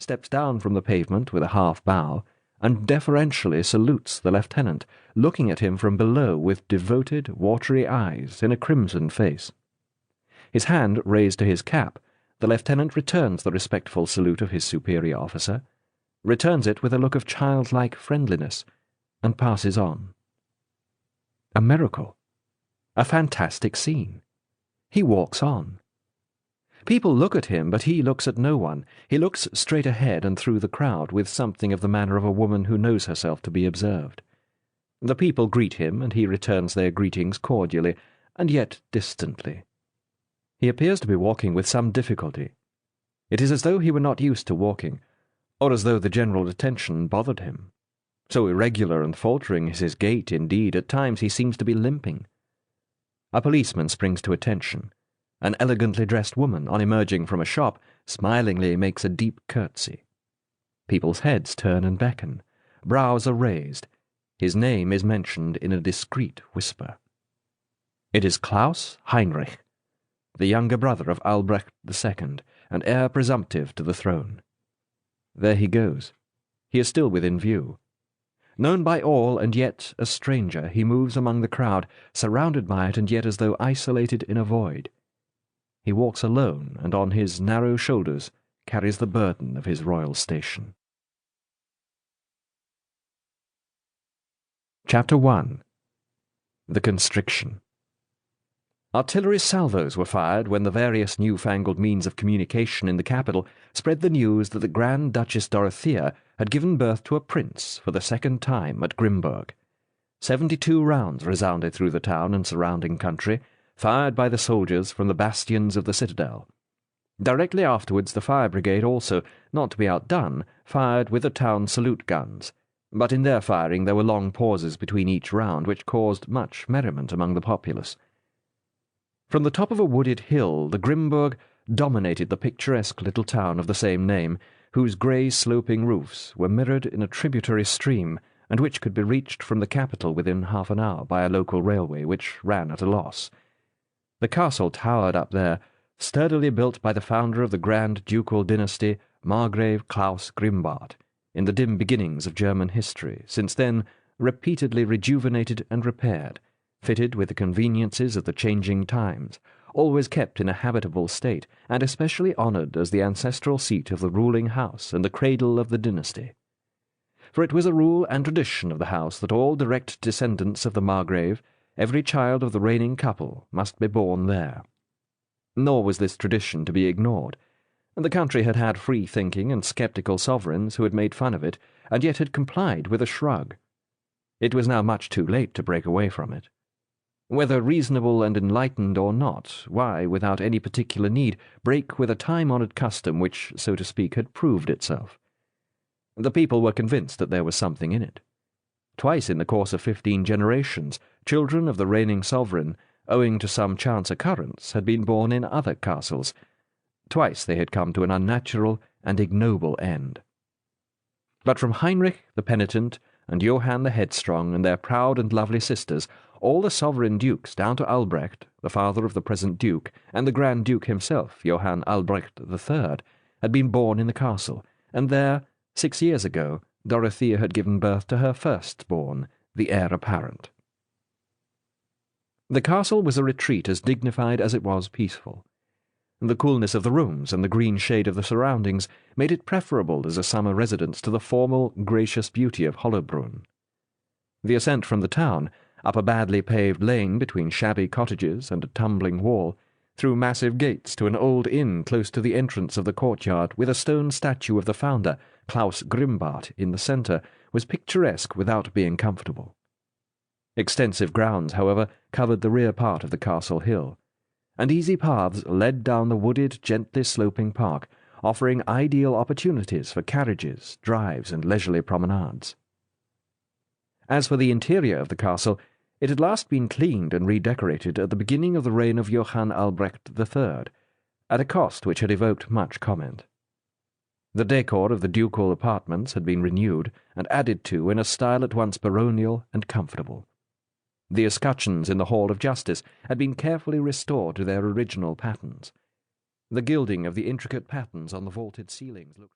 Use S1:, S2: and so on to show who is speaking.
S1: steps down from the pavement with a half bow, and deferentially salutes the lieutenant, looking at him from below with devoted, watery eyes in a crimson face. His hand raised to his cap, the lieutenant returns the respectful salute of his superior officer, returns it with a look of childlike friendliness, and passes on. A miracle. A fantastic scene. He walks on. People look at him, but he looks at no one. He looks straight ahead and through the crowd with something of the manner of a woman who knows herself to be observed. The people greet him, and he returns their greetings cordially, and yet distantly. He appears to be walking with some difficulty. It is as though he were not used to walking, or as though the general attention bothered him. So irregular and faltering is his gait, indeed, at times he seems to be limping. A policeman springs to attention. An elegantly dressed woman, on emerging from a shop, smilingly makes a deep curtsy. People's heads turn and beckon. Brows are raised. His name is mentioned in a discreet whisper. It is Klaus Heinrich, the younger brother of Albrecht II, and heir presumptive to the throne. There he goes. He is still within view. Known by all, and yet a stranger, he moves among the crowd, surrounded by it, and yet as though isolated in a void. He walks alone, and on his narrow shoulders carries the burden of his royal station. Chapter 1. The Constriction. Artillery salvos were fired when the various new-fangled means of communication in the capital spread the news that the Grand Duchess Dorothea had given birth to a prince for the second time at Grimberg. 72 rounds resounded through the town and surrounding country, fired by the soldiers from the bastions of the citadel. Directly afterwards the fire brigade also, not to be outdone, fired with the town salute guns, but in their firing there were long pauses between each round, which caused much merriment among the populace. From the top of a wooded hill the Grimberg dominated the picturesque little town of the same name, whose grey sloping roofs were mirrored in a tributary stream, and which could be reached from the capital within half an hour by a local railway which ran at a loss. The castle towered up there, sturdily built by the founder of the Grand Ducal dynasty, Margrave Klaus Grimbart, in the dim beginnings of German history, since then repeatedly rejuvenated and repaired, fitted with the conveniences of the changing times, always kept in a habitable state, and especially honoured as the ancestral seat of the ruling house and the cradle of the dynasty. For it was a rule and tradition of the house that all direct descendants of the Margrave, every child of the reigning couple, must be born there. Nor was this tradition to be ignored. The country had had free-thinking and sceptical sovereigns who had made fun of it, and yet had complied with a shrug. It was now much too late to break away from it. Whether reasonable and enlightened or not, why, without any particular need, break with a time-honoured custom which, so to speak, had proved itself? The people were convinced that there was something in it. Twice in the course of 15 generations, children of the reigning sovereign, owing to some chance occurrence, had been born in other castles. Twice they had come to an unnatural and ignoble end. But from Heinrich the penitent, and Johann the headstrong, and their proud and lovely sisters, all the sovereign dukes down to Albrecht, the father of the present duke, and the Grand Duke himself, Johann Albrecht III, had been born in the castle, and there, 6 years ago, Dorothea had given birth to her firstborn, the heir apparent. The castle was a retreat as dignified as it was peaceful. The coolness of the rooms and the green shade of the surroundings made it preferable as a summer residence to the formal, gracious beauty of Hollabrunn. The ascent from the town, up a badly paved lane between shabby cottages and a tumbling wall, through massive gates to an old inn close to the entrance of the courtyard with a stone statue of the founder, Klaus Grimbart, in the centre, was picturesque without being comfortable. Extensive grounds, however, covered the rear part of the castle hill, and easy paths led down the wooded, gently sloping park, offering ideal opportunities for carriages, drives, and leisurely promenades. As for the interior of the castle, it had last been cleaned and redecorated at the beginning of the reign of Johann Albrecht III, at a cost which had evoked much comment. The decor of the ducal apartments had been renewed and added to in a style at once baronial and comfortable. The escutcheons in the Hall of Justice had been carefully restored to their original patterns. The gilding of the intricate patterns on the vaulted ceilings looked